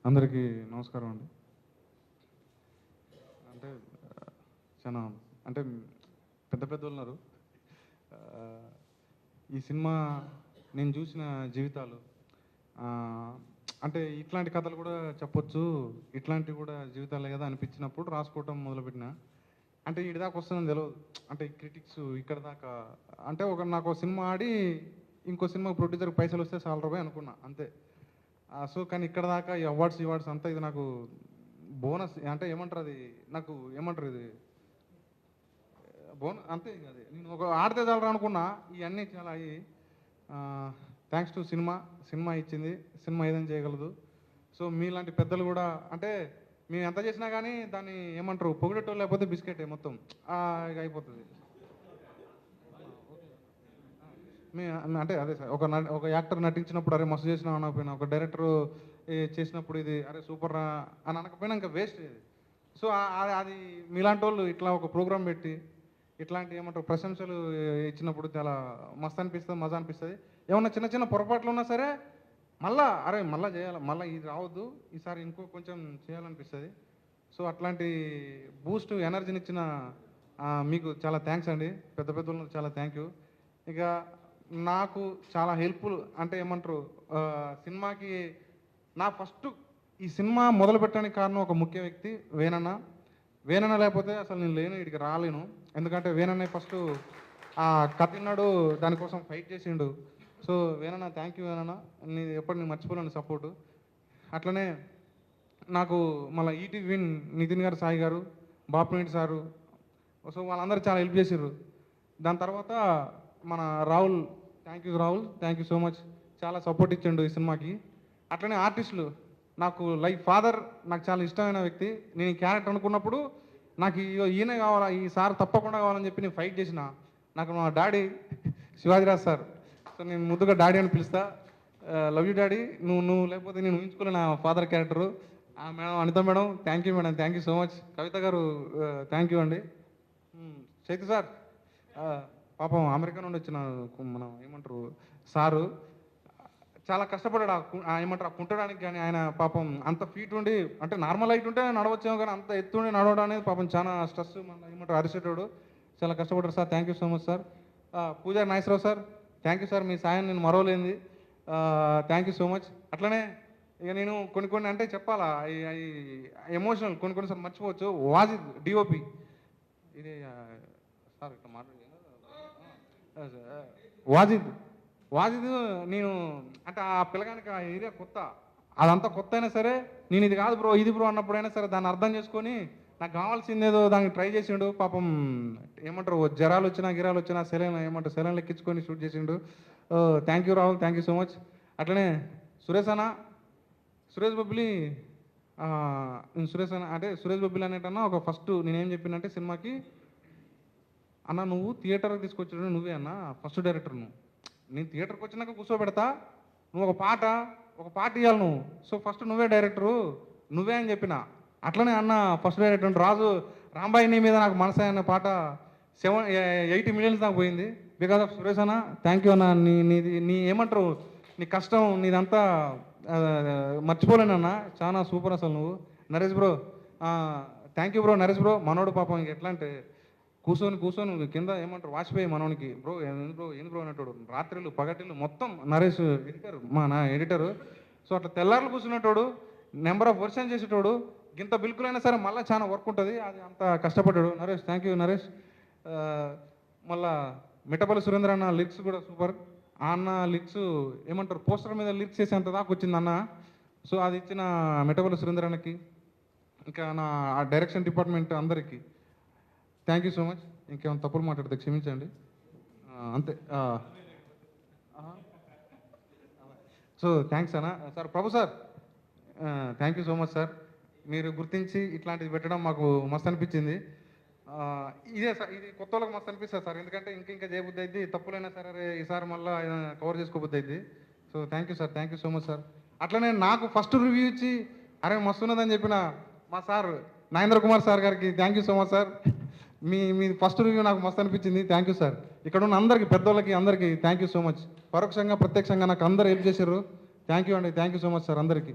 అందరికీ నమస్కారం అండి. అంటే చాలా అంటే పెద్ద పెద్దోళ్ళున్నారు. ఈ సినిమా నేను చూసిన జీవితాలు అంటే ఇట్లాంటి కథలు కూడా చెప్పొచ్చు, ఇట్లాంటివి కూడా జీవితాలే కదా అనిపించినప్పుడు రాసుకోవటం మొదలుపెట్టిన. అంటే ఈడి దాకా వస్తుందని తెలియదు. అంటే క్రిటిక్స్ ఇక్కడ దాకా అంటే నాకు సినిమా ఆడి ఇంకో సినిమా ప్రొడ్యూసర్కి పైసలు వస్తే చాలు రూపాయి అనుకున్నా అంతే. సో కానీ ఇక్కడ దాకా ఈ అవార్డ్స్ అంతా ఇది నాకు బోనస్ అంటే ఏమంటారు, అది నాకు ఏమంటారు, ఇది అంతే. అది నేను ఒక ఆడితే చాలరా అనుకున్నా, ఇవన్నీ చాలా అయ్యి థ్యాంక్స్ టు సినిమా ఇచ్చింది. సినిమా ఏదైనా చేయగలదు. సో మీలాంటి పెద్దలు కూడా అంటే మేము ఎంత చేసినా కానీ దాన్ని ఏమంటారు, పొగిడేటోళ్ళు లేకపోతే బిస్కెటే మొత్తం ఇక అయిపోతుంది. అంటే అదే సార్, ఒక యాక్టర్ నటించినప్పుడు అరే మస్తు చేసినా అనకపోయినా, ఒక డైరెక్టర్ చేసినప్పుడు ఇది అరే సూపర్ రా అని అనకపోయినా ఇంకా వేస్ట్ ఇది. సో అది మీలాంటి వాళ్ళు ఇట్లా ఒక ప్రోగ్రామ్ పెట్టి ఇట్లాంటి ఏమంటారు ప్రశంసలు ఇచ్చినప్పుడు చాలా మస్తు అనిపిస్తుంది, మజా అనిపిస్తుంది. ఏమన్నా చిన్న చిన్న పొరపాట్లు ఉన్నా సరే మళ్ళీ చేయాలి, మళ్ళీ ఇది రావద్దు, ఈసారి ఇంకో కొంచెం చేయాలనిపిస్తుంది. సో అట్లాంటి బూస్ట్ ఎనర్జీనిచ్చిన మీకు చాలా థ్యాంక్స్ అండి, పెద్ద పెద్దలు చాలా థ్యాంక్ యూ. ఇక నాకు చాలా హెల్ప్ఫుల్ అంటే ఏమంటారు, సినిమాకి నా ఫస్ట్ ఈ సినిమా మొదలు పెట్టడానికి కారణం ఒక ముఖ్య వ్యక్తి వేనన్న లేకపోతే అసలు నేను లేను, ఇక్కడికి రాలేను. ఎందుకంటే వేనన్న ఫస్ట్ ఆ కథ విన్నాడు, దానికోసం ఫైట్ చేసిండు. సో వేనన్న థ్యాంక్ యూ వేనన్న, నీ ఎప్పటి నేను మర్చిపోలేను సపోర్టు. అట్లనే నాకు మళ్ళీ ఈటీ విన్ నితిన్ గారు, సాయి గారు, బాపునేటి సారు, సో వాళ్ళందరూ చాలా హెల్ప్ చేసారు. దాని తర్వాత మన Rahul, thank you so much, చాలా సపోర్ట్ ఇచ్చిండు ఈ సినిమాకి. అట్లనే ఆర్టిస్టులు, నాకు లైక్ ఫాదర్, నాకు చాలా ఇష్టమైన వ్యక్తి. నేను ఈ క్యారెక్టర్ అనుకున్నప్పుడు నాకు ఈయనే కావాలా, ఈ సార్ తప్పకుండా కావాలని చెప్పి నేను ఫైట్ చేసిన. నాకు మా డాడీ శివాజీరాజ్ సార్, సో నేను ముద్దుగా డాడీ అని పిలుస్తా. లవ్ యూ డాడీ, నువ్వు లేకపోతే నేను ఊహించుకోలే నా father character. Madam Anitha madam, thank you so much. Kavitha garu thank you అండి. చైతు సార్ పాపం అమెరికా నుండి వచ్చిన మన ఏమంటారు సారు, చాలా కష్టపడ్డాడు ఏమంటారు కుంటడానికి. కానీ ఆయన పాపం అంత ఫీట్ ఉండి, అంటే నార్మల్ హైట్ ఉంటే నడవచ్చేమో, కానీ అంత ఎత్తుండి నడవడం అనేది పాపం చాలా స్ట్రెస్, మన ఏమంటారు అరిసేటోడు, చాలా కష్టపడ్డారు sir. Thank you so much sir. Pujari Nageswararao sir, thank you sir, మీ సాయం నేను మరవలేంది. Thank you so much. అట్లనే ఇక నేను కొన్ని అంటే చెప్పాలా, ఎమోషనల్ కొన్నిసార్లు మర్చిపోవచ్చు. వాజిద్ డిఓపి, ఇది సార్ ఇట్లా మాట్లాడి వాజిద్ నేను అంటే ఆ పిల్లగానికి ఆ ఏరియా కొత్త, అదంతా కొత్త అయినా సరే నేను ఇది కాదు బ్రో ఇది బ్రో అన్నప్పుడైనా సరే దాన్ని అర్థం చేసుకొని నాకు కావాల్సిందేదో దానికి ట్రై చేసిండు. పాపం ఏమంటారు జ్వరాలు వచ్చినా గిరాలు వచ్చినా సెలైన్ ఎక్కించుకొని షూట్ చేసిండు. Thank you Rahul, thank you so much. అట్లనే సురేష్ బొబ్బిలి సురేష్ బొబ్బిలి అనేటన్నా ఒక ఫస్ట్ నేనేం చెప్పినంటే సినిమాకి, అన్న నువ్వు థియేటర్కి తీసుకొచ్చాడు నువ్వే అన్న ఫస్ట్ డైరెక్టర్, నేను థియేటర్కి వచ్చినాక కూర్చోబెడతా, నువ్వు ఒక పాట ఇవ్వాలి నువ్వు, సో ఫస్ట్ నువ్వే డైరెక్టరు నువ్వే అని చెప్పిన. అట్లనే అన్న ఫస్ట్ డైరెక్టర్ రాంబాయి నీ మీద నాకు మనసు అన్న పాట 80 మిలియన్స్ దాకా పోయింది బికాస్ ఆఫ్ సురేష్ అన్న. థ్యాంక్ యూ అన్న, నీ ఏమంటారు నీ కష్టం నీదంతా మర్చిపోలేనన్నా, చాలా సూపర్ అసలు నువ్వు. Naresh bro thank you bro. Naresh bro మనోడు పాపం ఇంక ఎట్లా అంటే కూర్చొని కింద ఏమంటారు వాచిపోయి మనోనికి బ్రో ఏంది బ్రో అనేటోడు, రాత్రులు పగటిళ్ళు మొత్తం. నరేష్ నా ఎడిటరు, సో అట్లా తెల్లారులు కూర్చునేటోడు, నెంబర్ ఆఫ్ వర్షన్ చేసేటోడు. ఇంత బిల్కులైనా సరే మళ్ళీ చాలా వర్క్ ఉంటుంది, అది అంత కష్టపడ్డాడు నరేష్. Thank you Naresh. మళ్ళా మిట్టపల్లి సురేంద్ర అన్న లిరిక్స్ కూడా సూపర్. ఆ అన్న లిరిక్స్ ఏమంటారు పోస్టర్ మీద లిరిక్స్ చేసేంత దాకా వచ్చింది అన్న. సో అది ఇచ్చిన మిట్టపల్లి సురేంద్ర అన్నకి, ఇంకా నా డైరెక్షన్ డిపార్ట్మెంట్ అందరికీ థ్యాంక్ యూ సో మచ్. ఇంకేమైనా తప్పులు మాట్లాడితే క్షమించండి, అంతే. సో థ్యాంక్స్ అన్న. Sir Prabhu sir thank you so much sir, మీరు గుర్తించి ఇట్లాంటిది పెట్టడం మాకు మస్తు అనిపించింది. ఇదే సార్, ఇది కొత్త వాళ్ళకి మస్తు అనిపిస్తుంది సార్, ఎందుకంటే ఇంకా చేయబుద్ధి అయింది, తప్పులైనా సరే ఈసారి మళ్ళీ కవర్ చేసుకోబుద్ధి అయింది. So thank you sir, thank you so much sir. అట్లనే నాకు ఫస్ట్ రివ్యూ ఇచ్చి అరే మస్తు ఉన్నదని చెప్పిన మా సార్ నాగేంద్ర కుమార్ సార్ గారికి thank you so much sir. Me first review నాకు మస్తు అనిపించింది, థ్యాంక్ యూ సార్. ఇక్కడ ఉన్న అందరికీ పెద్దోళ్ళకి అందరికీ థ్యాంక్ యూ సో మచ్. పరోక్షంగా ప్రత్యక్షంగా నాకు అందరూ హెల్ప్ చేశారు. థ్యాంక్ యూ అండి, thank you so much sir అందరికీ.